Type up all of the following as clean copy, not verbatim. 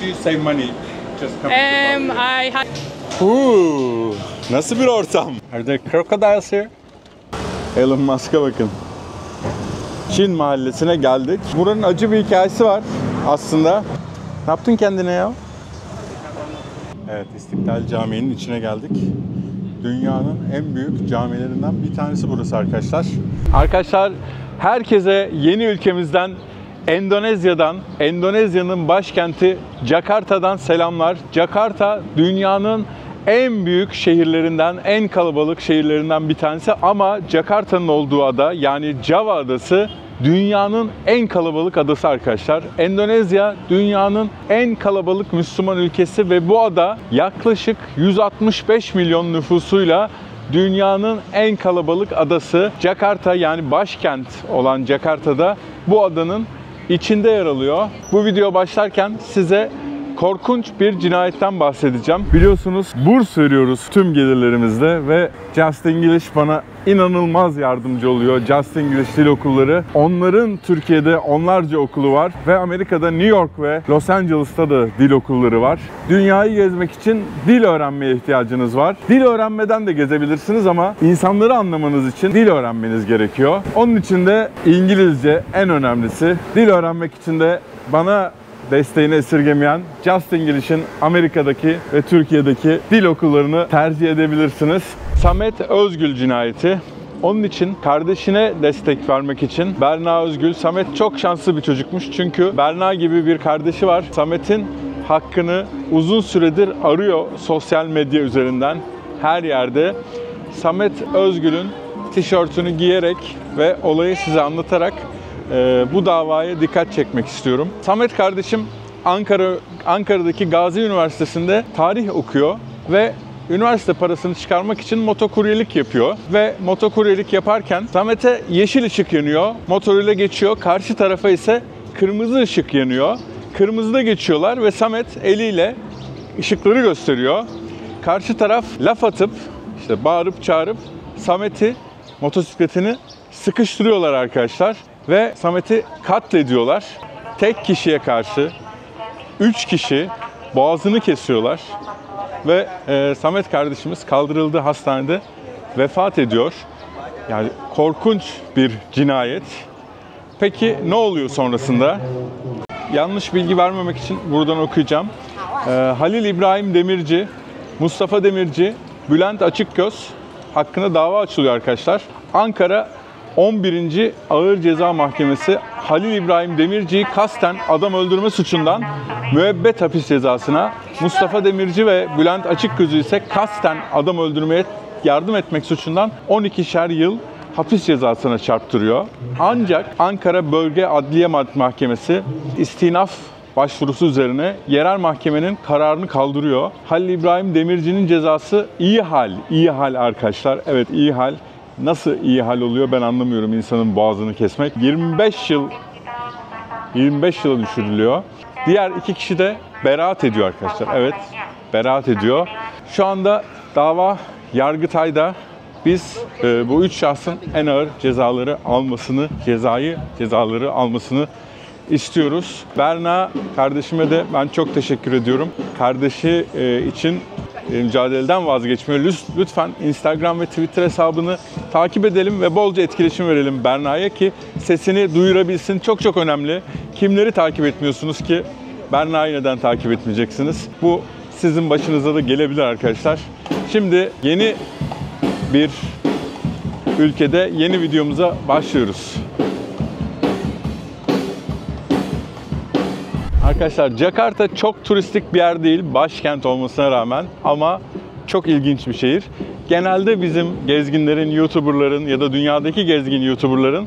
you save money? Just come to Bali. I had Nasıl bir ortam? Are there crocodiles here? Elon Musk'a bakın. Çin mahallesine geldik. Buranın acı bir hikayesi var aslında. Ne yaptın kendine ya? Evet, İstiklal Camii'nin içine geldik. Dünyanın en büyük camilerinden bir tanesi burası arkadaşlar. Arkadaşlar, herkese yeni ülkemizden, Endonezya'dan, Endonezya'nın başkenti Jakarta'dan selamlar. Jakarta dünyanın en büyük şehirlerinden, en kalabalık şehirlerinden bir tanesi ama Jakarta'nın olduğu ada, yani Java Adası dünyanın en kalabalık adası arkadaşlar. Endonezya dünyanın en kalabalık Müslüman ülkesi ve bu ada yaklaşık 165 milyon nüfusuyla dünyanın en kalabalık adası. Jakarta, yani başkent olan Jakarta'da bu adanın içinde yer alıyor. Bu video başlarken size korkunç bir cinayetten bahsedeceğim. Biliyorsunuz burs veriyoruz tüm gelirlerimizde ve Just English bana inanılmaz yardımcı oluyor. Just English dil okulları. Onların Türkiye'de onlarca okulu var ve Amerika'da New York ve Los Angeles'ta da dil okulları var. Dünyayı gezmek için dil öğrenmeye ihtiyacınız var. Dil öğrenmeden de gezebilirsiniz ama insanları anlamanız için dil öğrenmeniz gerekiyor. Onun için de İngilizce en önemlisi. Dil öğrenmek için de bana desteğini esirgemeyen Just English'in Amerika'daki ve Türkiye'deki dil okullarını tercih edebilirsiniz. Samet Özgül cinayeti. Onun için kardeşine destek vermek için Berna Özgül, Samet çok şanslı bir çocukmuş çünkü Berna gibi bir kardeşi var. Samet'in hakkını uzun süredir arıyor sosyal medya üzerinden, her yerde. Samet Özgül'ün tişörtünü giyerek ve olayı size anlatarak bu davaya dikkat çekmek istiyorum. Samet kardeşim Ankara'daki Gazi Üniversitesi'nde tarih okuyor ve üniversite parasını çıkarmak için motokuryelik yapıyor. Ve motokuryelik yaparken Samet'e yeşil ışık yanıyor, motoruyla geçiyor. Karşı tarafa ise kırmızı ışık yanıyor. Kırmızıda geçiyorlar ve Samet eliyle ışıkları gösteriyor. Karşı taraf laf atıp, işte bağırıp çağırıp Samet'i, motosikletini sıkıştırıyorlar arkadaşlar. Ve Samet'i katlediyorlar. Tek kişiye karşı 3 kişi boğazını kesiyorlar. Ve Samet kardeşimiz kaldırıldığı hastanede vefat ediyor. Yani korkunç bir cinayet. Peki ne oluyor sonrasında? Yanlış bilgi vermemek için buradan okuyacağım. Halil İbrahim Demirci, Mustafa Demirci, Bülent Açıkgöz hakkında dava açılıyor arkadaşlar. Ankara 11. Ağır Ceza Mahkemesi Halil İbrahim Demirci'yi kasten adam öldürme suçundan müebbet hapis cezasına, Mustafa Demirci ve Bülent Açıkgöz'ü ise kasten adam öldürmeye yardım etmek suçundan 12'şer yıl hapis cezasına çarptırıyor. Ancak Ankara Bölge Adliye Mahkemesi istinaf başvurusu üzerine yerel mahkemenin kararını kaldırıyor. Halil İbrahim Demirci'nin cezası iyi hal arkadaşlar. Evet, iyi hal. Nasıl iyi hal oluyor ben anlamıyorum, insanın boğazını kesmek. 25 yıla düşürülüyor. Diğer 2 kişi de beraat ediyor arkadaşlar. Evet, beraat ediyor. Şu anda dava Yargıtay'da. Biz bu 3 şahsın en ağır cezaları almasını istiyoruz. Berna kardeşime de ben çok teşekkür ediyorum. Kardeşi için mücadeleden vazgeçmiyor. Lütfen Instagram ve Twitter hesabını takip edelim ve bolca etkileşim verelim Berna'ya ki sesini duyurabilsin. Çok çok önemli. Kimleri takip etmiyorsunuz ki? Berna'yı neden takip etmeyeceksiniz? Bu sizin başınıza da gelebilir arkadaşlar. Şimdi yeni bir ülkede yeni videomuza başlıyoruz. Arkadaşlar, Jakarta çok turistik bir yer değil, başkent olmasına rağmen, ama çok ilginç bir şehir. Genelde bizim gezginlerin, YouTuber'ların ya da dünyadaki gezgin YouTuber'ların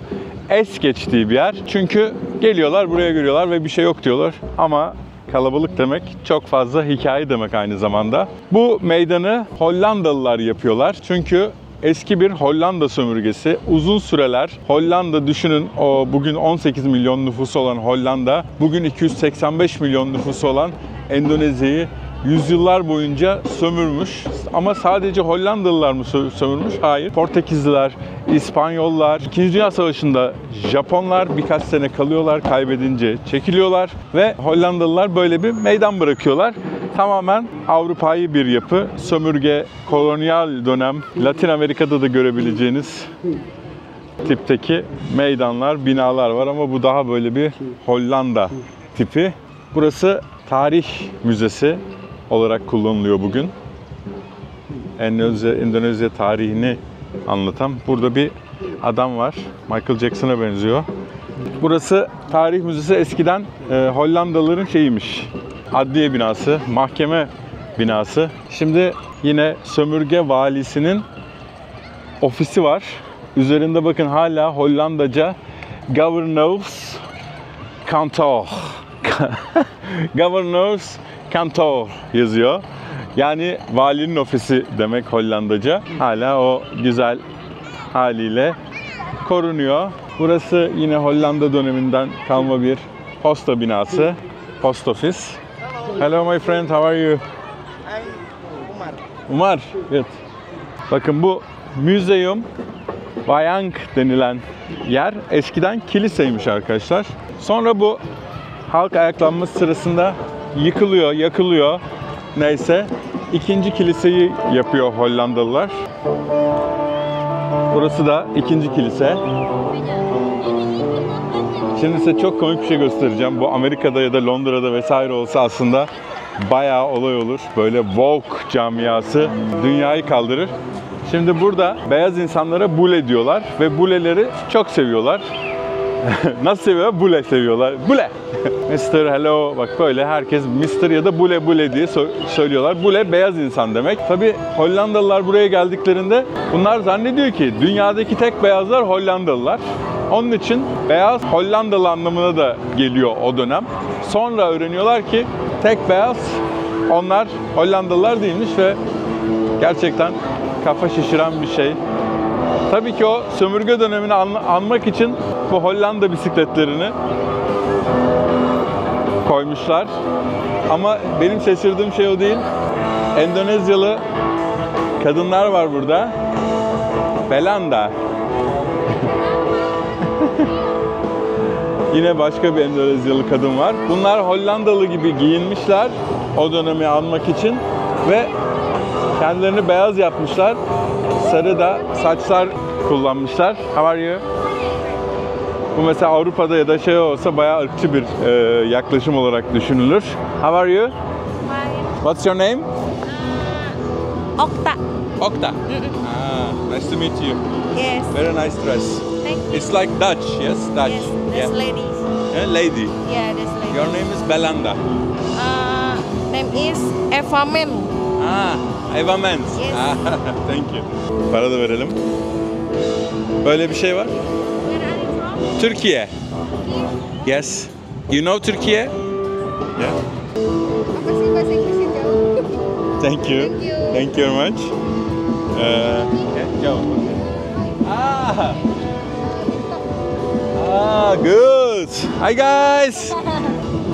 es geçtiği bir yer. Çünkü geliyorlar, buraya görüyorlar ve bir şey yok diyorlar. Ama kalabalık demek çok fazla hikaye demek aynı zamanda. Bu meydanı Hollandalılar yapıyorlar. Çünkü eski bir Hollanda sömürgesi. Uzun süreler Hollanda, düşünün, o bugün 18 milyon nüfusu olan Hollanda, bugün 285 milyon nüfusu olan Endonezya'yı yüzyıllar boyunca sömürmüş. Ama sadece Hollandalılar mı sömürmüş? Hayır. Portekizliler, İspanyollar, 2. Dünya Savaşı'nda Japonlar birkaç sene kalıyorlar, kaybedince çekiliyorlar ve Hollandalılar böyle bir meydan bırakıyorlar. Tamamen Avrupa'yı bir yapı, sömürge, kolonyal dönem, Latin Amerika'da da görebileceğiniz tipteki meydanlar, binalar var ama bu daha böyle bir Hollanda tipi. Burası tarih müzesi olarak kullanılıyor bugün. Endonezya tarihini anlatan. Burada bir adam var. Michael Jackson'a benziyor. Burası tarih müzesi. Eskiden Hollandalıların şeyiymiş. Adliye binası, mahkeme binası. Şimdi yine sömürge valisinin ofisi var. Üzerinde bakın hala Hollandaca Governors Kantoor. Governors Kantoor yazıyor. Yani valinin ofisi demek Hollandaca. Hala o güzel haliyle korunuyor. Burası yine Hollanda döneminden kalma bir posta binası. Post office. Hello my friend, how are you? Umar. Umar, evet. Bakın bu Museum Wayang denilen yer eskiden kiliseymiş arkadaşlar. Sonra bu halk ayaklanması sırasında yıkılıyor, yakılıyor. Neyse, ikinci kiliseyi yapıyor Hollandalılar. Burası da ikinci kilise. Şimdi size çok komik bir şey göstereceğim. Bu Amerika'da ya da Londra'da vesaire olsa aslında bayağı olay olur. Böyle woke camiası dünyayı kaldırır. Şimdi burada beyaz insanlara bule diyorlar ve buleleri çok seviyorlar. Nasıl seviyorlar? Bule seviyorlar. Bule! Mr. Hello, bak böyle herkes Mr. ya da bule bule diye söylüyorlar. Bule beyaz insan demek. Tabii Hollandalılar buraya geldiklerinde bunlar zannediyor ki dünyadaki tek beyazlar Hollandalılar. Onun için beyaz Hollandalı anlamına da geliyor o dönem. Sonra öğreniyorlar ki tek beyaz onlar Hollandalılar değilmiş ve gerçekten kafa şişiren bir şey. Tabii ki o sömürge dönemini anmak için bu Hollanda bisikletlerini koymuşlar. Ama benim şaşırdığım şey o değil. Endonezyalı kadınlar var burada. Belanda. Yine başka bir Endonezyalı kadın var. Bunlar Hollandalı gibi giyinmişler o dönemi anmak için ve kendilerini beyaz yapmışlar. Sarı da saçlar kullanmışlar. How are you? Bu mesela Avrupa'da ya da şey olsa bayağı ırkçı bir yaklaşım olarak düşünülür. How are you? What's your name? Okta. Okta. Nice to meet you. Yes. Very nice dress. Thank you. It's like Dutch, yes? Dutch. Yes, that's lady. Lady. Yeah, that's lady. Your name is Belanda. Name is Eva Men. Eva Menz. Yes. Thank you. Para da verelim. Böyle bir şey var. Where are you from? Türkiye. Yes. You know Türkiye? Yeah. Apa sih bahasa Inggrisnya jauh? Thank you. Thank you. Thank you very much. Go. Good. Hi guys.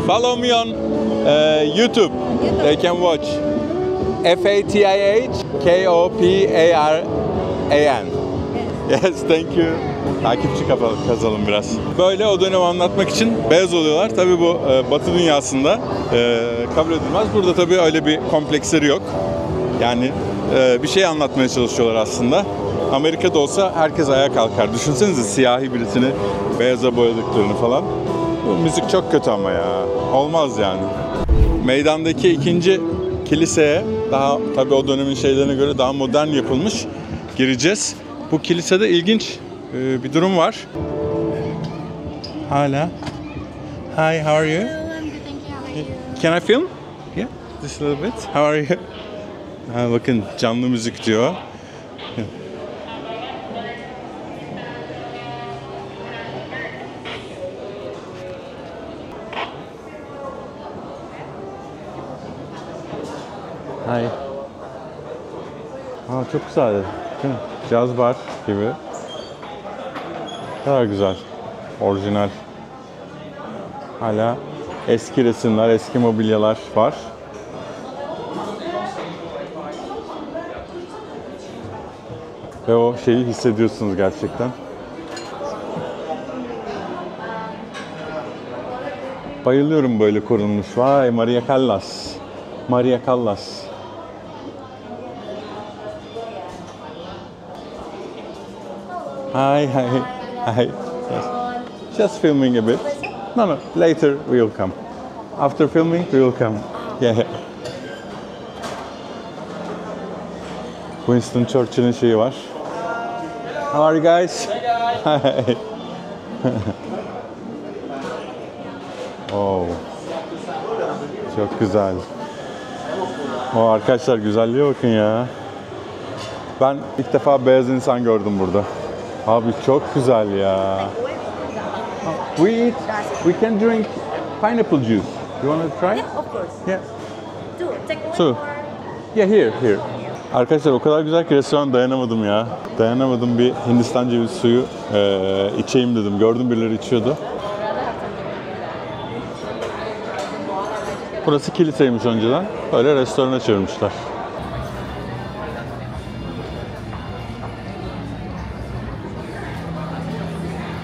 Follow me on YouTube. They can watch. FATIH KOPARAN. Yes, thank you. Takipçi kazalım biraz. Böyle o dönemi anlatmak için beyaz oluyorlar. Tabii bu Batı dünyasında kabul edilmez. Burada tabii öyle bir kompleksleri yok. Yani bir şey anlatmaya çalışıyorlar aslında. Amerika'da olsa herkes ayağa kalkar. Düşünsenize siyahi birisini beyaza boyadıklarını falan. Bu müzik çok kötü ama ya. Olmaz yani. Meydandaki ikinci kiliseye daha tabii o dönemin şeylerine göre daha modern yapılmış gireceğiz. Bu kilisede ilginç bir durum var. Hala. Hi, how are you? I'm good, thank you. How are you? Can I film? Yeah, just a little bit. How are you? Ha, bakın canlı müzik diyor. Hi. Çok güzel. Değil mi? Caz bar gibi. Ne kadar güzel. Orijinal. Hala eski resimler, eski mobilyalar var. Ve o şeyi hissediyorsunuz gerçekten. Bayılıyorum böyle korunmuş. Vay Maria Callas. Maria Callas. Hi, hi, hi. Yes. Just filming a bit. No, no. Later we will come. After filming we will come. Yeah. Winston Churchill'in şeyi var. How are you guys? Hi. Oh. Çok güzel. O arkadaşlar güzelliğe bakın ya. Ben ilk defa beyaz insan gördüm burada. Abi çok güzel ya. We can drink pineapple juice. You want to try? Yeah, of course. Yeah. Two. Take one Two. more. Yeah, here. Arkadaşlar o kadar güzel ki restoran dayanamadım ya. Dayanamadım, bir Hindistan cevizi suyu içeyim dedim. Gördüm birileri içiyordu. Burası kiliseymiş önceden. Öyle restorana çevirmişler.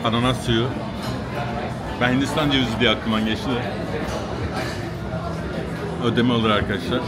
Ananas suyu. Ben Hindistan cevizi diye aklımdan geçti de. Ödeme olur arkadaşlar.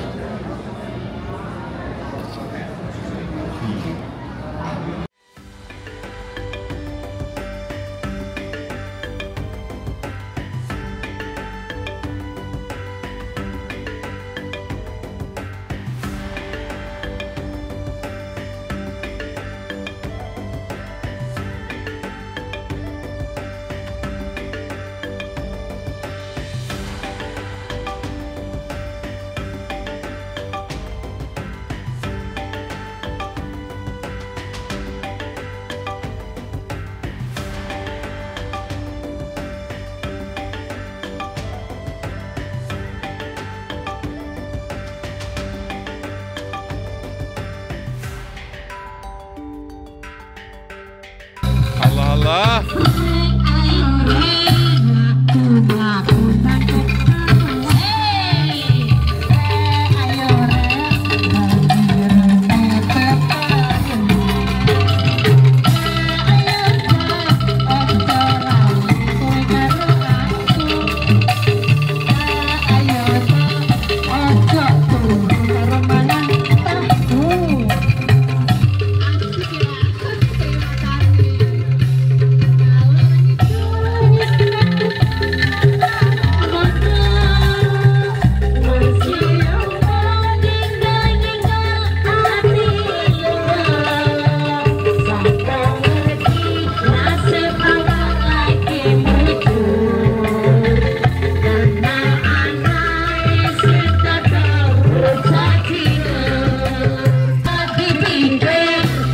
Allah Allah.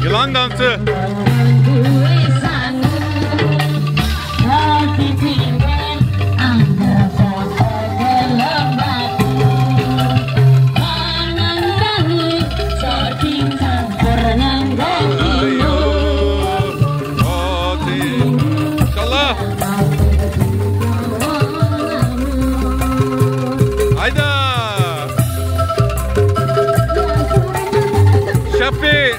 Yılan dansı. İnşallah. Hayda. Şafi.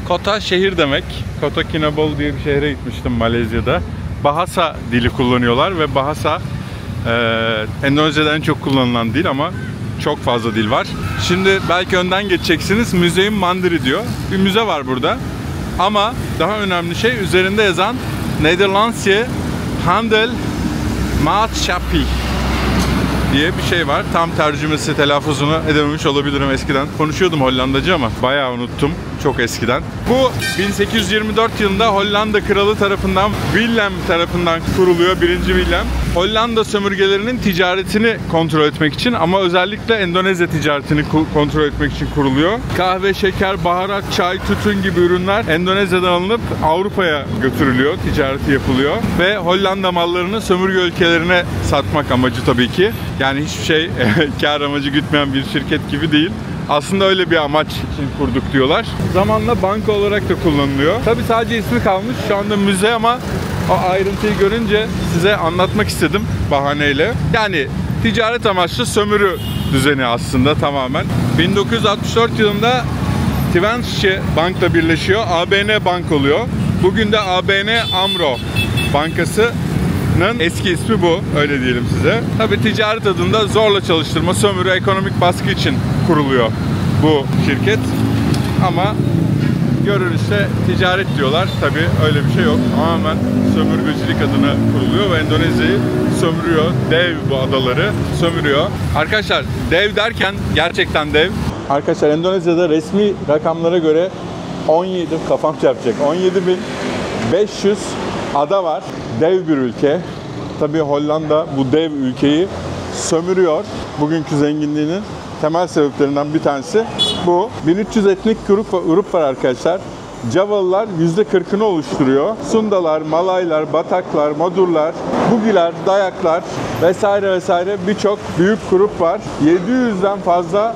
Kota şehir demek. Kota Kinabalu diye bir şehre gitmiştim Malezya'da. Bahasa dili kullanıyorlar ve Bahasa Endonezya'da en çok kullanılan dil ama çok fazla dil var. Şimdi belki önden geçeceksiniz. Müzeum Mandiri diyor. Bir müze var burada. Ama daha önemli şey üzerinde yazan Nederlandse Handel Maatschappij diye bir şey var. Tam tercümesi, telaffuzunu edememiş olabilirim eskiden. Konuşuyordum Hollandacı ama bayağı unuttum. çok eskiden. Bu 1824 yılında Hollanda kralı tarafından, Willem tarafından kuruluyor. 1. Willem. Hollanda sömürgelerinin ticaretini kontrol etmek için ama özellikle Endonezya ticaretini kontrol etmek için kuruluyor. Kahve, şeker, baharat, çay, tütün gibi ürünler Endonezya'dan alınıp Avrupa'ya götürülüyor, ticareti yapılıyor ve Hollanda mallarını sömürge ülkelerine satmak amacı tabii ki. Yani hiçbir şey kar amacı gütmeyen bir şirket gibi değil. Aslında öyle bir amaç için kurduk diyorlar. Zamanla banka olarak da kullanılıyor. Tabii sadece ismi kalmış. Şu anda müze ama o ayrıntıyı görünce size anlatmak istedim bahaneyle. Yani ticaret amaçlı sömürü düzeni aslında tamamen. 1964 yılında Tvenske Bank'la birleşiyor. ABN Bank oluyor. Bugün de ABN AMRO Bankası'nın eski ismi bu. Öyle diyelim size. Tabii ticaret adında zorla çalıştırma, sömürü, ekonomik baskı için kuruluyor bu şirket. Ama görünüşte ticaret diyorlar. Tabii öyle bir şey yok. Tamamen sömürgecilik adına kuruluyor ve Endonezya'yı sömürüyor. Dev bu adaları sömürüyor. Arkadaşlar dev derken gerçekten dev. Arkadaşlar Endonezya'da resmi rakamlara göre 17 kafam çarpacak. 17.500 ada var. Dev bir ülke. Tabii Hollanda bu dev ülkeyi sömürüyor. Bugünkü zenginliğinin temel sebeplerinden bir tanesi bu. 1300 etnik grup var arkadaşlar. Javalılar %40'ını oluşturuyor. Sundalar, Malaylar, Bataklar, Madurlar, Bugiler, Dayaklar vesaire vesaire birçok büyük grup var. 700'den fazla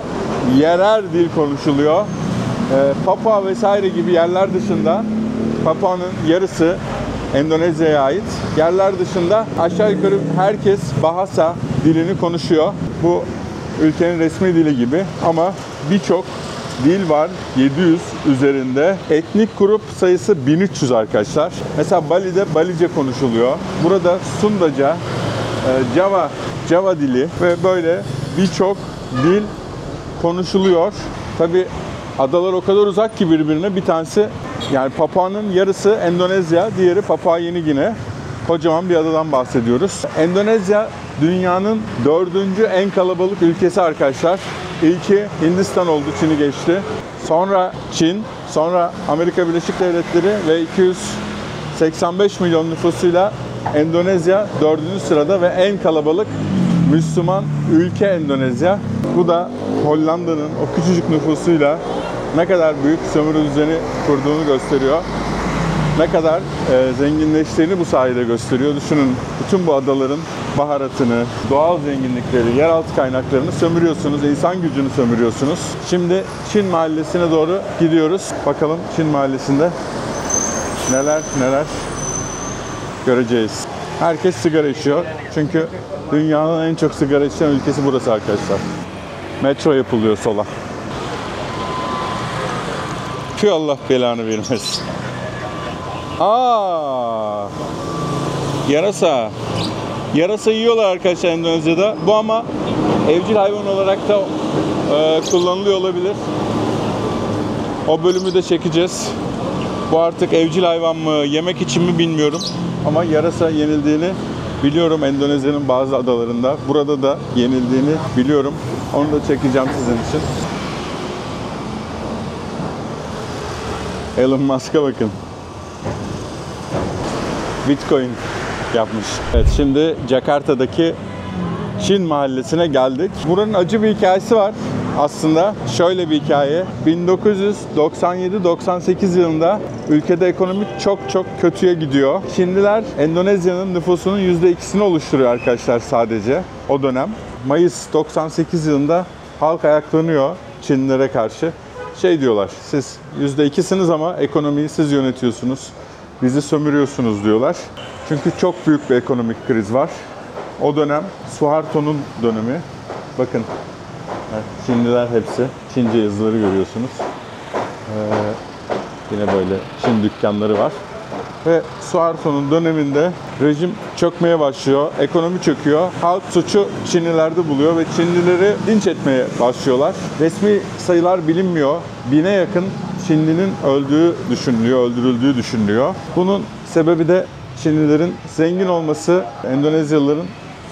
yerel dil konuşuluyor. Papua vesaire gibi yerler dışında, Papua'nın yarısı Endonezya'ya ait. Yerler dışında aşağı yukarı herkes Bahasa dilini konuşuyor. Bu ülkenin resmi dili gibi ama birçok dil var. 700 üzerinde. Etnik grup sayısı 1300 arkadaşlar. Mesela Bali'de Balice konuşuluyor. Burada Sundaca, Java dili ve böyle birçok dil konuşuluyor. Tabi adalar o kadar uzak ki birbirine. Bir tanesi yani Papua'nın yarısı Endonezya, diğeri Papua Yeni Gine. Kocaman bir adadan bahsediyoruz. Endonezya dünyanın 4. en kalabalık ülkesi arkadaşlar. İlki Hindistan oldu, Çin'i geçti. Sonra Çin, sonra Amerika Birleşik Devletleri ve 285 milyon nüfusuyla Endonezya 4. sırada ve en kalabalık Müslüman ülke Endonezya. Bu da Hollanda'nın o küçücük nüfusuyla ne kadar büyük sömürü düzeni kurduğunu gösteriyor. Ne kadar zenginleştiğini bu sayede gösteriyor. Düşünün, bütün bu adaların baharatını, doğal zenginlikleri, yeraltı kaynaklarını sömürüyorsunuz, insan gücünü sömürüyorsunuz. Şimdi Çin Mahallesi'ne doğru gidiyoruz. Bakalım Çin Mahallesi'nde neler göreceğiz. Herkes sigara içiyor. Çünkü dünyanın en çok sigara içen ülkesi burası arkadaşlar. Metro yapılıyor sola. Tüh, Allah belanı vermesin. Yarasa. Yarasa yiyorlar arkadaşlar Endonezya'da. Bu ama evcil hayvan olarak da kullanılıyor olabilir. O bölümü de çekeceğiz. Bu artık evcil hayvan mı, yemek için mi bilmiyorum. Ama yarasa yenildiğini biliyorum Endonezya'nın bazı adalarında. Burada da yenildiğini biliyorum. Onu da çekeceğim sizin için. Elon Musk'a bakın. Bitcoin yapmış. Evet, şimdi Jakarta'daki Çin Mahallesi'ne geldik. Buranın acı bir hikayesi var aslında. Şöyle bir hikaye. 1997-98 yılında ülkede ekonomik çok kötüye gidiyor. Çinliler Endonezya'nın nüfusunun %2'sini oluşturuyor arkadaşlar sadece o dönem. Mayıs 98 yılında halk ayaklanıyor Çinlilere karşı. Şey diyorlar, siz %2'siniz ama ekonomiyi siz yönetiyorsunuz. Bizi sömürüyorsunuz diyorlar. Çünkü çok büyük bir ekonomik kriz var. O dönem Suharto'nun dönemi. Bakın, evet, Çinliler hepsi. Çince yazıları görüyorsunuz. Yine böyle Çin dükkanları var. Ve Suharto'nun döneminde rejim çökmeye başlıyor. Ekonomi çöküyor. Halk suçu Çinlilerde buluyor ve Çinlileri linç etmeye başlıyorlar. Resmi sayılar bilinmiyor. 1000'e yakın Çinlinin öldürüldüğü düşünülüyor. Bunun sebebi de Çinlilerin zengin olması, Endonezyalıların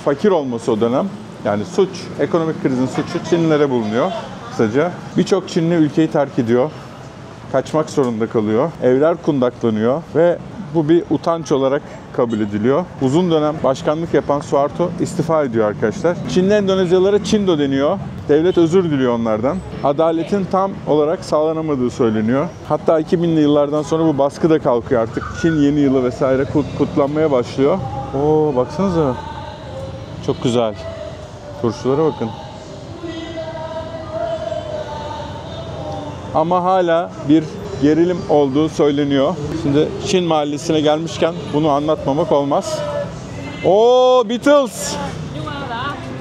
fakir olması o dönem. Yani suç, ekonomik krizin suçu Çinlilere bulunuyor kısaca. Birçok Çinli ülkeyi terk ediyor. kaçmak zorunda kalıyor. Evler kundaklanıyor ve bu bir utanç olarak kabul ediliyor. Uzun dönem başkanlık yapan Suharto istifa ediyor arkadaşlar. Çinli Endonezyalılara Çindo deniyor. Devlet özür diliyor onlardan. Adaletin tam olarak sağlanamadığı söyleniyor. Hatta 2000'li yıllardan sonra bu baskı da kalkıyor artık. Çin yeni yılı vesaire kutlanmaya başlıyor. Oo, baksanıza. Çok güzel. Turşulara bakın. Ama hala bir gerilim olduğu söyleniyor. Şimdi Çin mahallesine gelmişken bunu anlatmamak olmaz. Oo, Beatles!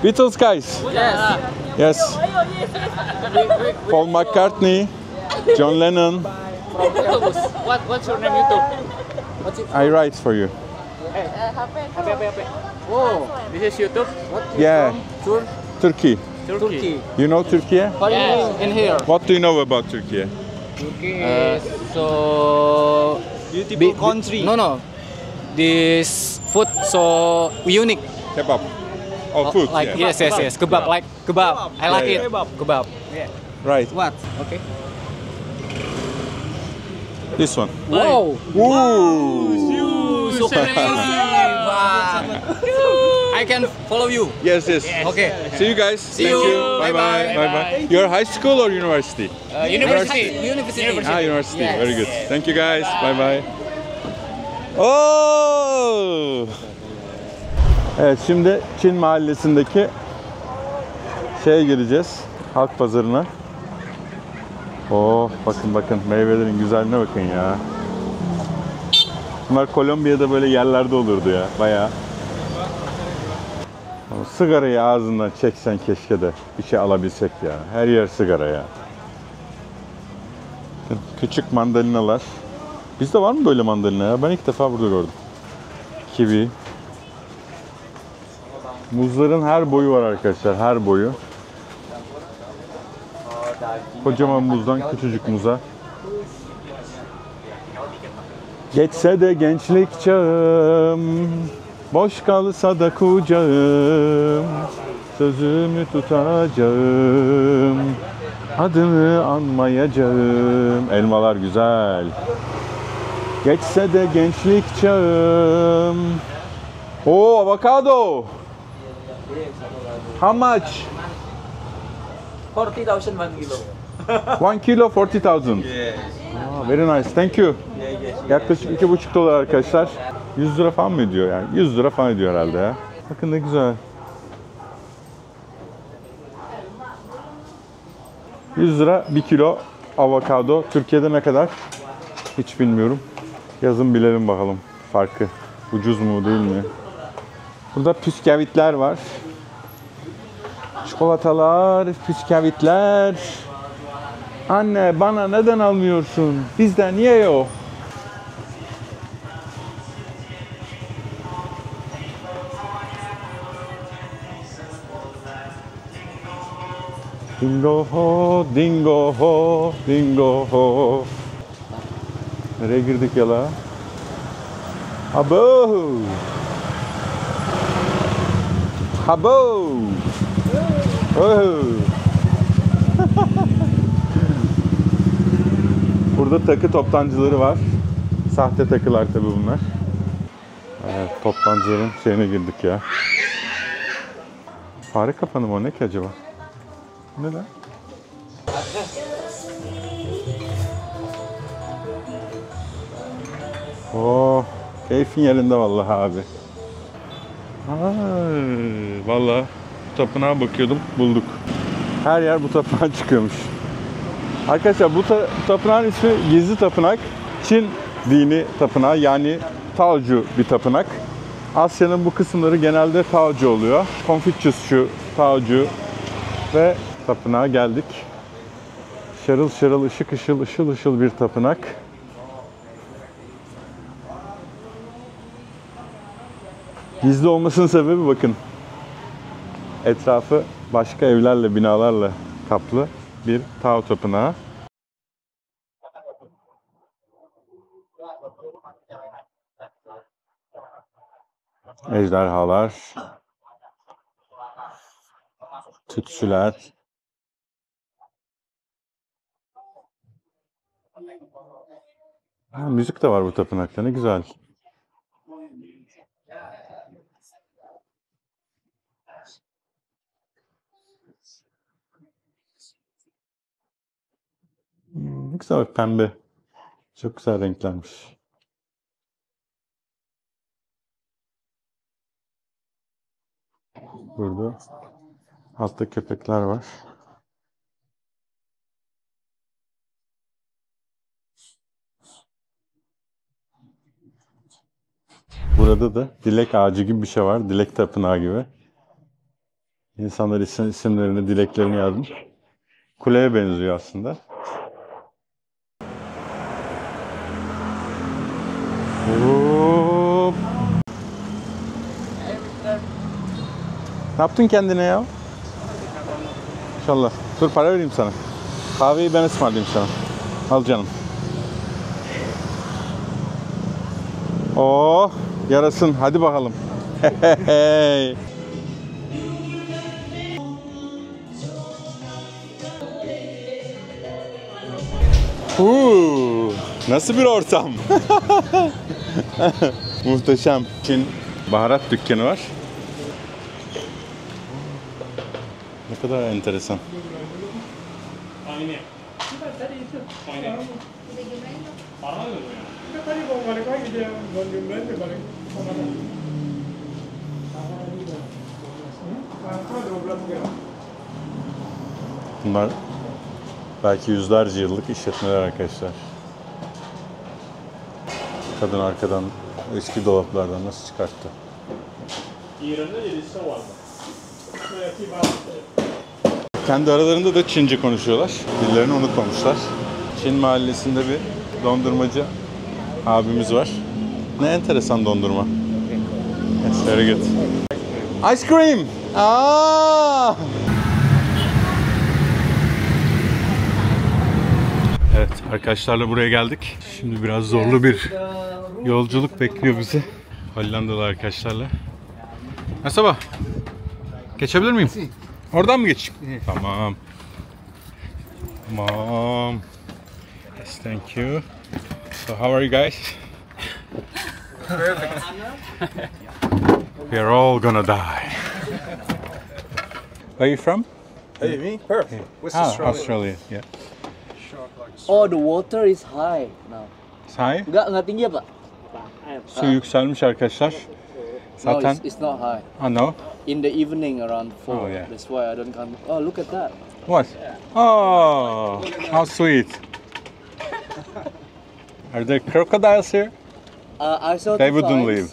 Beatles guys! Yes. Paul McCartney, John Lennon. What's your name YouTube? I write for you. Oh, this is YouTube. Yeah, Tur Turkey. Turkey. You know Turkey? Yes, in here. What do you know about Turkey? Turkey is so beautiful country. No. This food so unique. Kebab. Oh, food. Like yeah. yes. Kebab like kebab. I like Yeah, it. Kebab. Yeah. Right. What? Okay. This one. Wow. Ooh. So crazy. Wow. I can follow you. Yes. Okay. See you guys. See Thank you. you. Bye Bye-bye. bye. You're high school or university? University. Ah, university. Yes. Very good. Thank you guys. Bye bye. Oh! Evet, şimdi Çin mahallesindeki şeye gireceğiz. Halk pazarına. Oh, bakın meyvelerin güzelliğine bakın ya. Bunlar Kolombiya'da böyle yerlerde olurdu ya, bayağı. Ama sigarayı ağzından çeksen keşke de bir şey alabilsek ya. Her yer sigara ya. Küçük mandalinalar. Bizde var mı böyle mandalina ya? Ben ilk defa burada gördüm. Kivi. Muzların her boyu var arkadaşlar, her boyu. Kocaman muzdan küçücük muza. Geçse de gençlik çağım, boş kalsa da kucağım, sözümü tutacağım, adını anmayacağım. Elmalar güzel. Geçse de gençlik çağım. Oo, avocado. How much? 40,000 1 kilo. 1 kilo 40,000. Very nice. Thank you. Yaklaşık $2,5 arkadaşlar. 100 lira falan mı ediyor yani? 100 lira falan ediyor herhalde ya. Bakın ne güzel. 100 lira 1 kilo avokado. Türkiye'de ne kadar? Hiç bilmiyorum. Yazın bilelim bakalım farkı. Ucuz mu değil mi? Burada püskevitler var. Çikolatalar, püskevitler. Anne, bana neden almıyorsun? Bizde niye yok? Dingo ho, dingo ho, dingo ho. Nereye girdik ya la? Abo! Abo! Oh! Burada takı toptancıları var. Sahte takılar tabii bunlar. Evet, toptancıların şeyine girdik ya. Fare kapanı mı o, ne ki acaba? Ne lan? Oh, keyfin yerinde vallahi abi. Vallahi bu tapınağa bakıyordum, bulduk. Her yer bu tapınağa çıkıyormuş. Arkadaşlar bu tapınağın ismi Gizli Tapınak. Çin dini tapınağı, yani Taocu bir tapınak. Asya'nın bu kısımları genelde Taocu oluyor. Confuciusçu, Taocu ve tapınağa geldik. Şarıl şarıl, ışık ışıl, ışıl ışıl bir tapınak. Gizli olmasının sebebi bakın. Etrafı başka evlerle, binalarla kaplı bir Tao tapınağı. Ejderhalar, tütsüler. Ha, müzik de var bu tapınakta, ne güzel. Ne güzel bak, pembe. Çok güzel renklenmiş. Burada altta köpekler var. Burada da dilek ağacı gibi bir şey var. Dilek tapınağı gibi. İnsanlar isimlerini, dileklerini yazmış. Kuleye benziyor aslında. Hop. Ne yaptın kendine ya? İnşallah. Dur, para vereyim sana. Kahveyi ben ısmarlayayım sana. Al canım. Oh, yarasın. Hadi bakalım. Hey. Nasıl bir ortam? Muhteşem. Çin baharat dükkanı var. Ne kadar enteresan. Bunlar belki yüzlerce yıllık işletmeler arkadaşlar. Kadın arkadan eski dolaplardan nasıl çıkarttı? Kendi aralarında da Çince konuşuyorlar. Dillerini unutmamışlar. Çin mahallesinde bir dondurmacı abimiz var. Ne enteresan dondurma. Yes, very good. Ice cream! Aa! Evet, arkadaşlarla buraya geldik. Şimdi biraz zorlu bir yolculuk bekliyor bizi. Hollandalı arkadaşlarla. Merhaba. Geçebilir miyim? Oradan mı geçeyim? Tamam. Tamam. Yes, thank you. So how are you guys? Perfect. We are all gonna die. Where are you from? Hey, me? Perfect. West Australia. Yeah. Oh, the water is high now. It's high. Nggak tinggi apa? Su yükselmiş arkadaşlar. No, Zaten it's not high. no. In the evening around 4. Oh, yeah. That's why I don't come. Oh, look at that. What? Oh, how sweet. Are there crocodiles here? I saw They 2 wouldn't times. leave.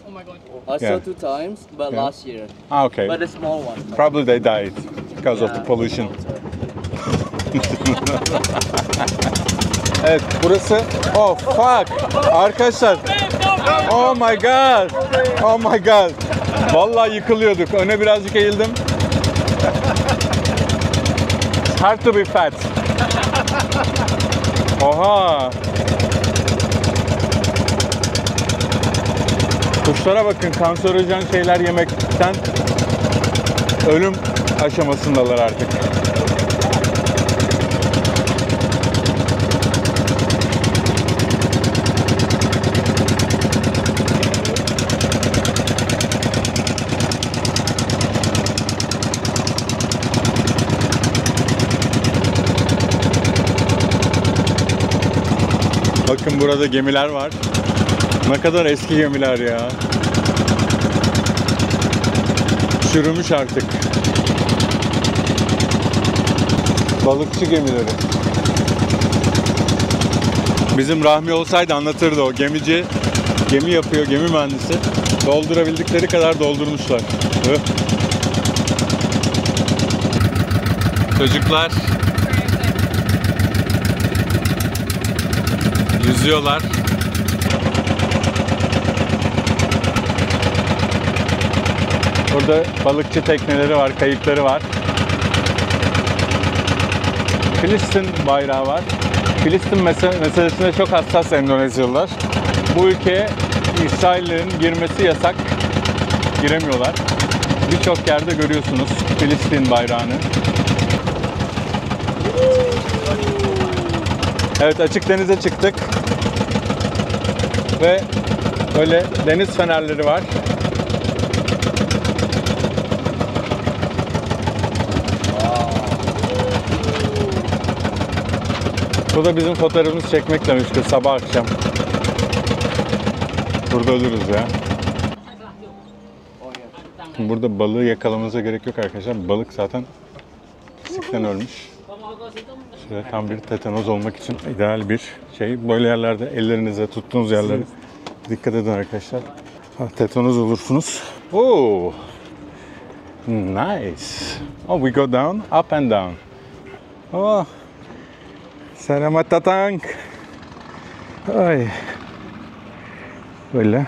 I saw Yeah. 2 times, but Yeah. last year. Ah, okay. But a small one. Probably they died because of the Yeah. pollution. Evet, burası. Oh fuck. Arkadaşlar. Oh my god. Oh my god. Vallahi yıkılıyorduk. Öne birazcık eğildim. It's hard to be fat. Oha. Kuşlara bakın, kanserojen şeyler yemekten ölüm aşamasındalar artık. Bakın burada gemiler var. Ne kadar eski gemiler ya. Çürümüş artık. Balıkçı gemileri. Bizim Rahmi olsaydı anlatırdı o. Gemici, gemi yapıyor, gemi mühendisi. Doldurabildikleri kadar doldurmuşlar. Çocuklar yüzüyorlar. Burada balıkçı tekneleri var, kayıkları var. Filistin bayrağı var. Filistin meselesine çok hassas Endonezyalılar. Bu ülkeye İsraillerin girmesi yasak. Giremiyorlar. Birçok yerde görüyorsunuz Filistin bayrağını. Evet, açık denize çıktık. Ve böyle deniz fenerleri var. Bu da bizim fotoğrafımızı çekmekle meşgul sabah akşam. Burada ölürüz ya. Burada balığı yakalamamıza gerek yok arkadaşlar. Balık zaten pislikten ölmüş. Şöyle tam bir tetanoz olmak için ideal bir şey. Böyle yerlerde ellerinize tuttuğunuz yerlere dikkat edin arkadaşlar. Tetanoz olursunuz. Oh, nice. Oh, we go down, up and down. Oh, selamat datang. Ay. Böyle.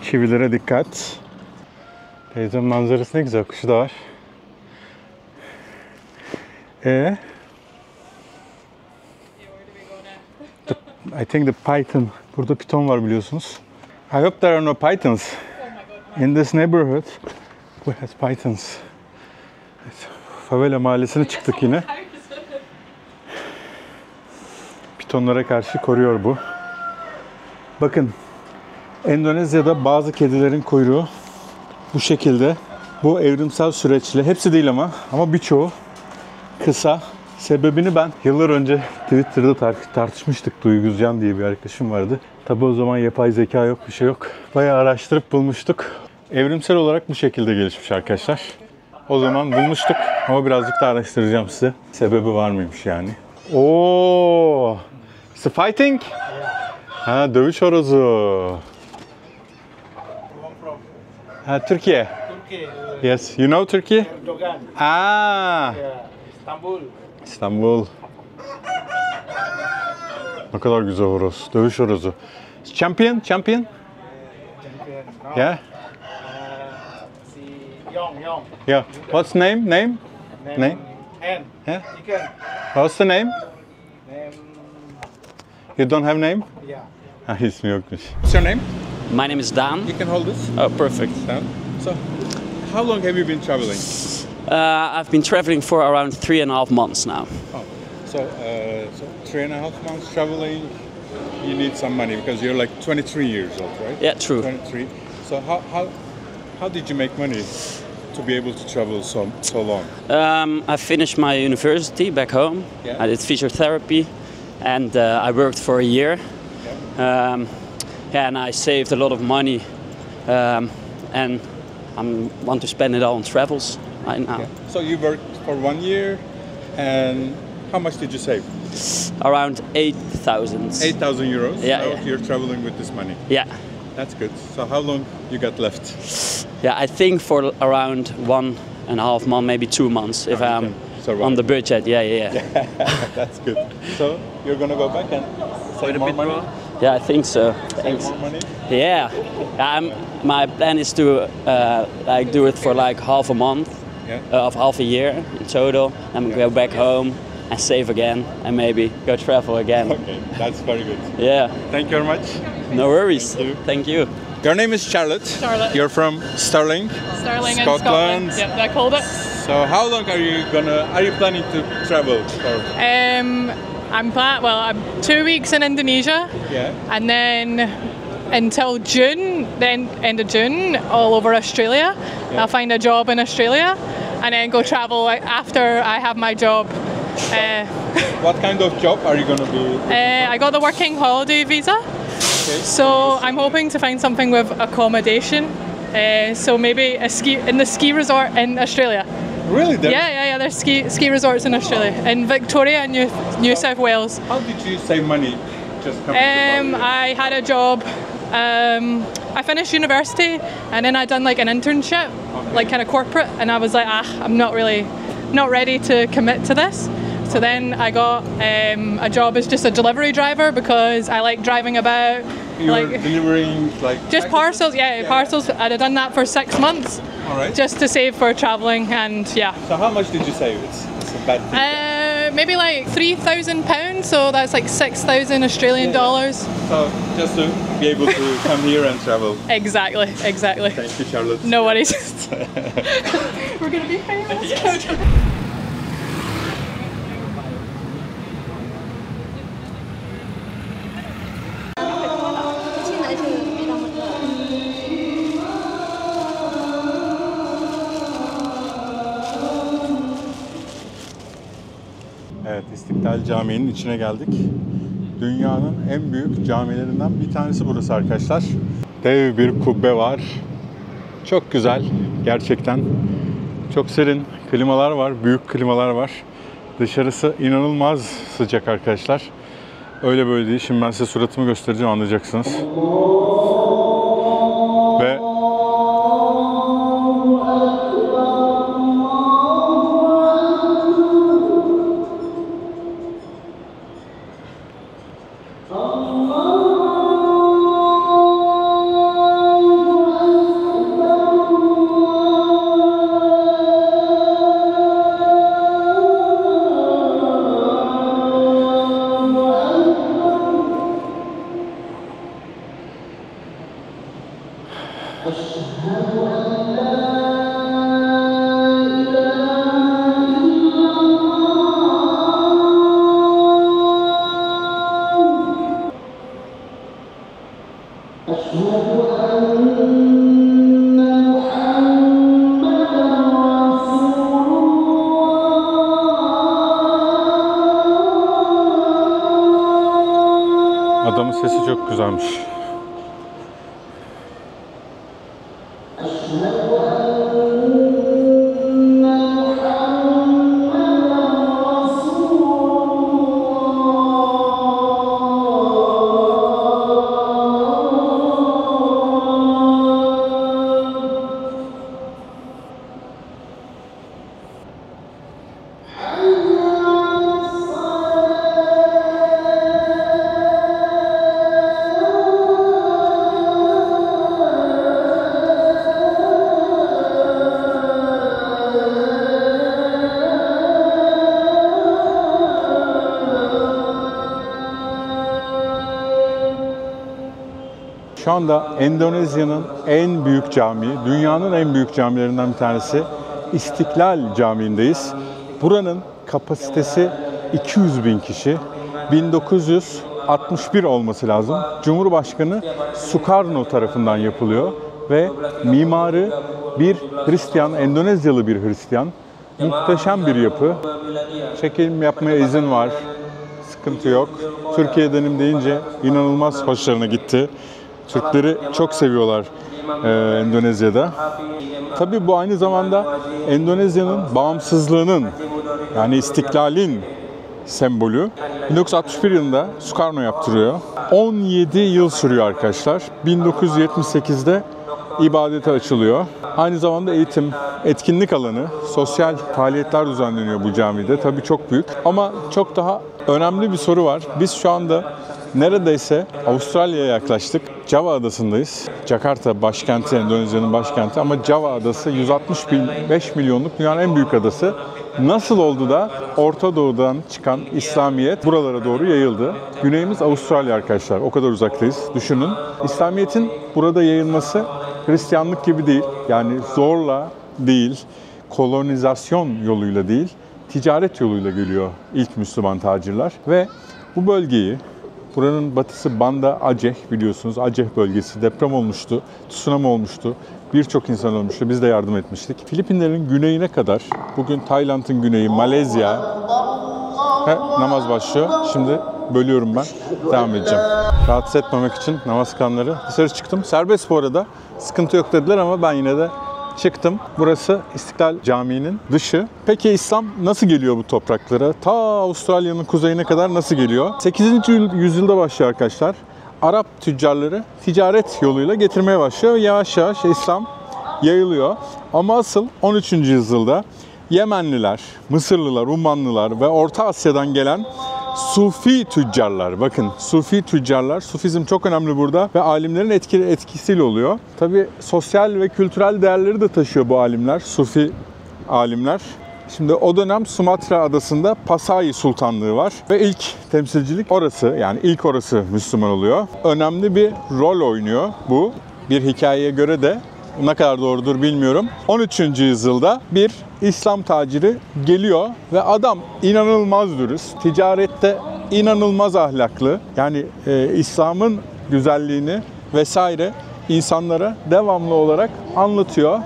Çivilere dikkat. Teyzemin manzarası ne güzel, kuşu da var. I think the python. Burada piton var biliyorsunuz. I hope there are no pythons. In this neighborhood, we have pythons. Evet, favela mahallesine çıktık yine. Pitonlara karşı koruyor bu. Bakın, Endonezya'da bazı kedilerin kuyruğu bu şekilde. Bu evrimsel süreçle, hepsi değil ama birçoğu kısa. Sebebini ben yıllar önce Twitter'da tartışmıştık. Duygu Özcan diye bir arkadaşım vardı. Tabi o zaman yapay zeka yok, bir şey yok. Bayağı araştırıp bulmuştuk. Evrimsel olarak bu şekilde gelişmiş arkadaşlar. O zaman bulmuştuk ama birazcık da araştıracağım size. Sebebi var mıymış yani. Oo, it's a fighting? Ha, dövüş horozu. Ha, Türkiye. Yes, you know Turkey? Erdogan. Ah, Istanbul. İstanbul. Ne kadar güzel horoz. Dövüş horozu. Champion? Yeah? Yong. Yeah. What's name? Name? N. Yeah? Chicken. What's the name? Name. You don't have name? Yeah. Ha, ismi yokmuş. What's your name? My name is Dan. You can hold this. Oh, perfect. Down. So, how long have you been traveling? I've been traveling for around 3.5 months now. Oh, so 3.5 months traveling, you need some money because you're like 23 years old, right? Yeah, true. 23. So how did you make money to be able to travel so long? I finished my university back home. Yeah. I did physiotherapy, and I worked for a year. And I saved a lot of money, and I want to spend it all on travels right now. Yeah. So you worked for 1 year, and how much did you save? Around 8,000. 8,000 euros. Yeah, So yeah. you're traveling with this money. Yeah. That's good. So how long you got left? Yeah, I think for around 1.5 months, maybe 2 months, if you I'm can survive. on the budget. Yeah. That's good. So you're gonna go back and save more money? Yeah, I think so. Save Thanks. more money? Yeah, my plan is to do it for like half a month, Yeah. of half a year in total, and go back home and save again, and maybe go travel again. Okay, that's very good. Yeah, Thank you very much. no worries. Thank you. Thank you. Your name is Charlotte. Charlotte. You're from Stirling. Stirling in Scotland. Scotland. Yep, I called it. So how long are you planning to travel for? I'm 2 weeks in Indonesia, Yeah. and then until June, then end of June, all over Australia. Yeah. I'll find a job in Australia, and then go travel after I have my job. What kind of job are you gonna be? I got the working holiday visa, so I'm hoping to find something with accommodation. So maybe in the ski resort in Australia. Really? Yeah. There's ski resorts in Australia, in Victoria and New South Wales. How did you save money just coming to Bali? I had a job. I finished university, and then I done like an internship, like kind of corporate, and I was like, I'm not ready to commit to this. So then I got a job as just a delivery driver because I like driving about. You were delivering like Just parcels, parcels. I'd have done that for 6 months, All right. just to save for traveling, and yeah. So how much did you save? It's a bad thing. Maybe like £3,000, so that's like 6,000 Australian dollars. So just to be able to come here and travel. Exactly. Thank you, Charlotte. No worries. We're gonna be famous. İstiklal Camii'nin içine geldik. Dünyanın en büyük camilerinden bir tanesi burası arkadaşlar. Dev bir kubbe var. Çok güzel gerçekten. Çok serin. Klimalar var, büyük klimalar var. Dışarısı inanılmaz sıcak arkadaşlar. Öyle böyle değil. Şimdi ben size suratımı göstereceğim, anlayacaksınız. Ve adamın sesi çok güzelmiş. Şu anda Endonezya'nın en büyük camii, dünyanın en büyük camilerinden bir tanesi İstiklal Camii'ndeyiz. Buranın kapasitesi 200.000 kişi. 1961 olması lazım. Cumhurbaşkanı Sukarno tarafından yapılıyor ve mimarı bir Hristiyan, Endonezyalı bir Hristiyan. Muhteşem bir yapı. Çekim yapmaya izin var. Sıkıntı yok. Türkiye'denim deyince inanılmaz hoşlarına gitti. Türkleri çok seviyorlar Endonezya'da. Tabii bu aynı zamanda Endonezya'nın bağımsızlığının, yani istiklalin sembolü. 1961 yılında Sukarno yaptırıyor. 17 yıl sürüyor arkadaşlar. 1978'de ibadete açılıyor. Aynı zamanda eğitim, etkinlik alanı, sosyal faaliyetler düzenleniyor bu camide. Tabii çok büyük ama çok daha önemli bir soru var. Biz şu anda neredeyse Avustralya'ya yaklaştık. Java Adası'ndayız. Jakarta başkenti, Endonezya'nın başkenti ama Java Adası 165 milyonluk dünyanın en büyük adası. Nasıl oldu da Orta Doğu'dan çıkan İslamiyet buralara doğru yayıldı? Güneyimiz Avustralya arkadaşlar. O kadar uzaktayız. Düşünün. İslamiyet'in burada yayılması Hristiyanlık gibi değil. Yani zorla değil, kolonizasyon yoluyla değil, ticaret yoluyla geliyor ilk Müslüman tacirler. Ve bu bölgeyi, buranın batısı Banda Aceh, biliyorsunuz Aceh bölgesi, deprem olmuştu, tsunami olmuştu. Birçok insan olmuştu. Biz de yardım etmiştik. Filipinlerin güneyine kadar, bugün Tayland'ın güneyi, Malezya, namaz başlıyor. Şimdi bölüyorum ben. Devam edeceğim. Rahatsız etmemek için namaz kılanları dışarı çıktım. Serbest bu arada. Sıkıntı yok dediler ama ben yine de çıktım. Burası İstiklal Camii'nin dışı. Peki İslam nasıl geliyor bu topraklara? Ta Avustralya'nın kuzeyine kadar nasıl geliyor? 8. yüzyılda başlıyor arkadaşlar. Arap tüccarları ticaret yoluyla getirmeye başlıyor. Yavaş yavaş İslam yayılıyor. Ama asıl 13. yüzyılda Yemenliler, Mısırlılar, Ummanlılar ve Orta Asya'dan gelen Sufi tüccarlar, bakın Sufi tüccarlar, Sufizm çok önemli burada ve alimlerin etkisiyle oluyor. Tabii sosyal ve kültürel değerleri de taşıyor bu alimler, Sufi alimler. Şimdi o dönem Sumatra adasında Pasai Sultanlığı var ve ilk temsilcilik orası, yani ilk orası Müslüman oluyor. Önemli bir rol oynuyor bu. Bir hikayeye göre de ne kadar doğrudur bilmiyorum. 13. yüzyılda bir İslam taciri geliyor ve adam inanılmaz dürüst, ticarette inanılmaz ahlaklı. Yani İslam'ın güzelliğini vesaire insanlara devamlı olarak anlatıyor.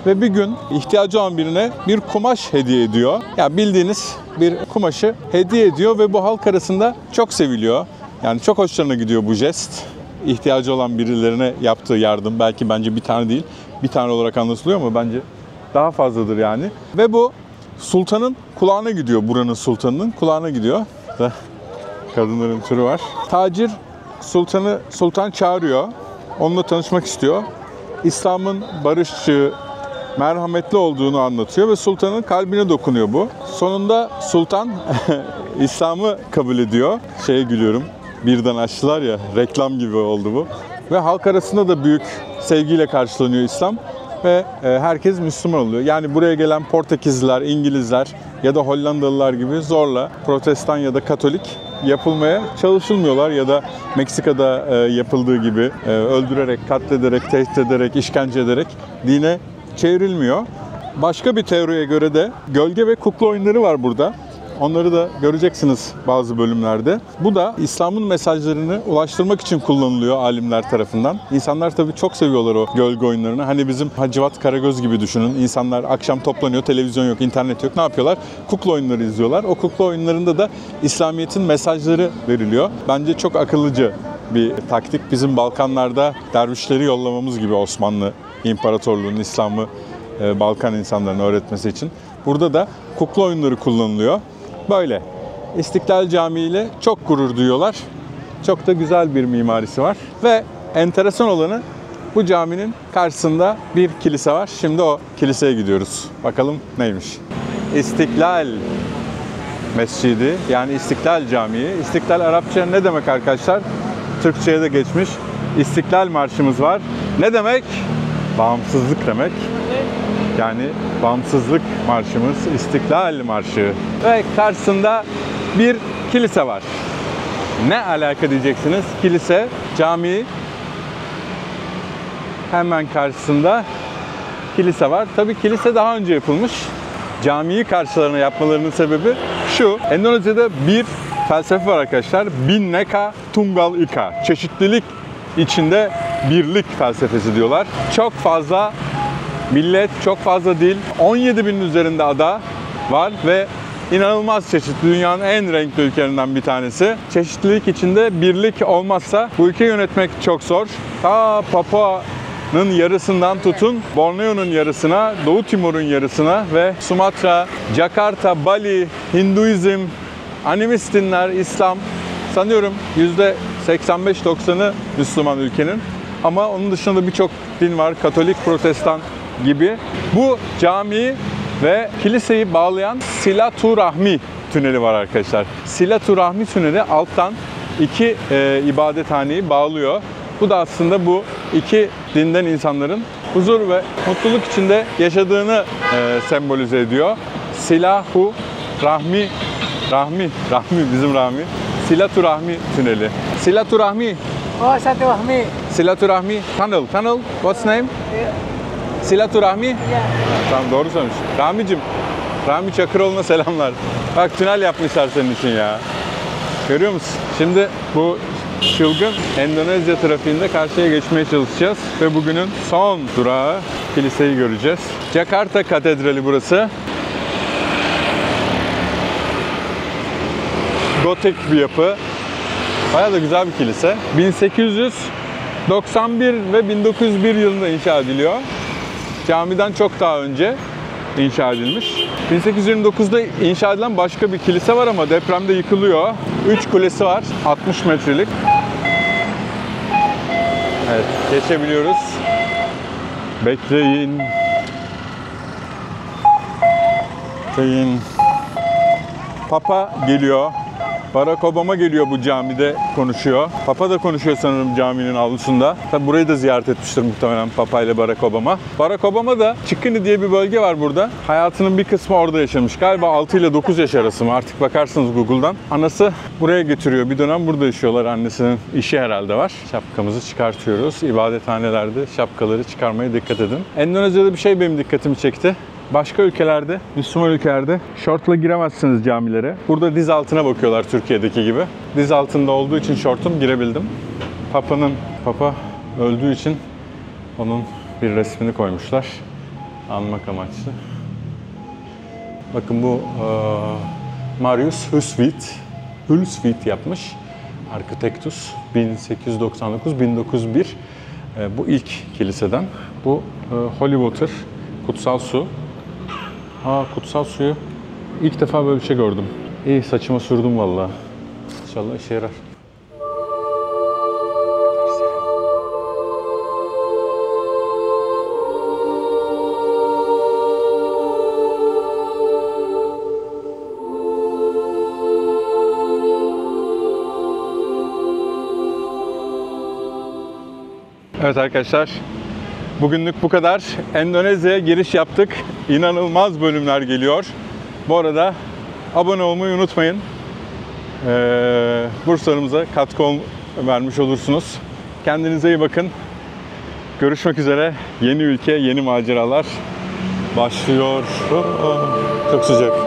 Ve bir gün ihtiyacı olan birine bir kumaş hediye ediyor. Ya bildiğiniz bir kumaşı hediye ediyor ve bu halk arasında çok seviliyor. Yani çok hoşlarına gidiyor bu jest. İhtiyacı olan birilerine yaptığı yardım. Belki bence bir tane değil, bir tane olarak anlatılıyor ama bence daha fazladır yani. Ve bu sultanın kulağına gidiyor, buranın sultanının kulağına gidiyor. Burada kadınların türü var. Tacir sultan çağırıyor. Onunla tanışmak istiyor. İslam'ın barışçı, merhametli olduğunu anlatıyor ve sultanın kalbine dokunuyor bu. Sonunda sultan İslam'ı kabul ediyor. Şeye gülüyorum. Birden açtılar ya, reklam gibi oldu bu. Ve halk arasında da büyük sevgiyle karşılanıyor İslam ve herkes Müslüman oluyor. Yani buraya gelen Portekizliler, İngilizler ya da Hollandalılar gibi zorla Protestan ya da Katolik yapılmaya çalışılmıyorlar ya da Meksika'da yapıldığı gibi öldürerek, katlederek, tehdit ederek, işkence ederek dine çevrilmiyor. Başka bir teoriye göre de gölge ve kukla oyunları var burada. Onları da göreceksiniz bazı bölümlerde. Bu da İslam'ın mesajlarını ulaştırmak için kullanılıyor alimler tarafından. İnsanlar tabii çok seviyorlar o gölge oyunlarını. Hani bizim Hacivat Karagöz gibi düşünün. İnsanlar akşam toplanıyor, televizyon yok, internet yok. Ne yapıyorlar? Kukla oyunları izliyorlar. O kukla oyunlarında da İslamiyet'in mesajları veriliyor. Bence çok akıllıca bir taktik. Bizim Balkanlarda dervişleri yollamamız gibi Osmanlı İmparatorluğu'nun İslam'ı Balkan insanlarına öğretmesi için. Burada da kukla oyunları kullanılıyor. Böyle. İstiklal Camii ile çok gurur duyuyorlar. Çok da güzel bir mimarisi var. Ve enteresan olanı bu caminin karşısında bir kilise var. Şimdi o kiliseye gidiyoruz. Bakalım neymiş. İstiklal Mescidi yani İstiklal Camii. İstiklal Arapça ne demek arkadaşlar? Türkçe'ye de geçmiş. İstiklal Marşımız var. Ne demek? Bağımsızlık demek. Yani bağımsızlık marşımız, İstiklal Marşı. Ve karşısında bir kilise var. Ne alaka diyeceksiniz? Kilise, cami, hemen karşısında kilise var. Tabii kilise daha önce yapılmış. Camiyi karşılarına yapmalarının sebebi şu. Endonezya'da bir felsefe var arkadaşlar. Bhinneka Tunggal Ika. Çeşitlilik içinde birlik felsefesi diyorlar. Çok fazla millet, çok fazla dil, 17.000'in üzerinde ada var ve inanılmaz çeşitli. Dünyanın en renkli ülkelerinden bir tanesi. Çeşitlilik içinde birlik olmazsa bu ülkeyi yönetmek çok zor. Ta Papua'nın yarısından tutun Borneo'nun yarısına, Doğu Timur'un yarısına ve Sumatra, Jakarta, Bali, Hinduizm, animist dinler, İslam. Sanıyorum %85-90'ı Müslüman ülkenin. Ama onun dışında da birçok din var. Katolik, Protestan gibi. Bu camiyi ve kiliseyi bağlayan Silaturahmi tüneli var arkadaşlar. Silaturahmi tüneli alttan iki ibadethaneyi bağlıyor. Bu da aslında bu iki dinden insanların huzur ve mutluluk içinde yaşadığını sembolize ediyor. Silahu Rahmi, bizim Rahmi. Silaturahmi tüneli. Silaturahmi. Oh, Silaturahmi. Silaturahmi tunnel. What's name? Silaturahmi. Tamam, doğru söylemiş. Rahmi Çakıroğlu'na selamlar. Bak tünel yapmışlar senin için ya. Görüyor musun? Şimdi bu çılgın Endonezya trafiğinde karşıya geçmeye çalışacağız. Ve bugünün son durağı kiliseyi göreceğiz. Jakarta Katedrali burası. Gotik bir yapı. Bayağı da güzel bir kilise. 1891 ve 1901 yılında inşa ediliyor. Camiden çok daha önce inşa edilmiş. 1829'da inşa edilen başka bir kilise var ama depremde yıkılıyor. 3 kulesi var. 60 metrelik. Evet, geçebiliyoruz. Bekleyin. Papa geliyor. Barack Obama geliyor bu camide konuşuyor. Papa da konuşuyor sanırım caminin avlusunda. Tabi burayı da ziyaret etmiştir muhtemelen Papa ile Barack Obama. Barack Obama da Chickeni diye bir bölge var burada. Hayatının bir kısmı orada yaşamış. Galiba 6 ile 9 yaş arası mı? Artık bakarsınız Google'dan. Anası buraya getiriyor. Bir dönem burada yaşıyorlar. Annesinin işi herhalde var. Şapkamızı çıkartıyoruz. İbadethanelerde şapkaları çıkarmaya dikkat edin. Endonezya'da bir şey benim dikkatimi çekti. Başka ülkelerde, Müslüman ülkelerde şortla giremezsiniz camilere. Burada diz altına bakıyorlar Türkiye'deki gibi. Diz altında olduğu için şortum girebildim. Papa öldüğü için onun bir resmini koymuşlar. Anmak amaçlı. Bakın bu Marius Hulsvit yapmış. Architectus 1899-1901. Bu ilk kiliseden. Bu Holy Water, kutsal su. Kutsal suyu ilk defa böyle bir şey gördüm. İyi, saçıma sürdüm vallahi. İnşallah işe yarar. Evet arkadaşlar, bugünlük bu kadar. Endonezya'ya giriş yaptık. İnanılmaz bölümler geliyor. Bu arada abone olmayı unutmayın. Burslarımıza katkı vermiş olursunuz. Kendinize iyi bakın. Görüşmek üzere. Yeni ülke, yeni maceralar başlıyor. Çok sıcak.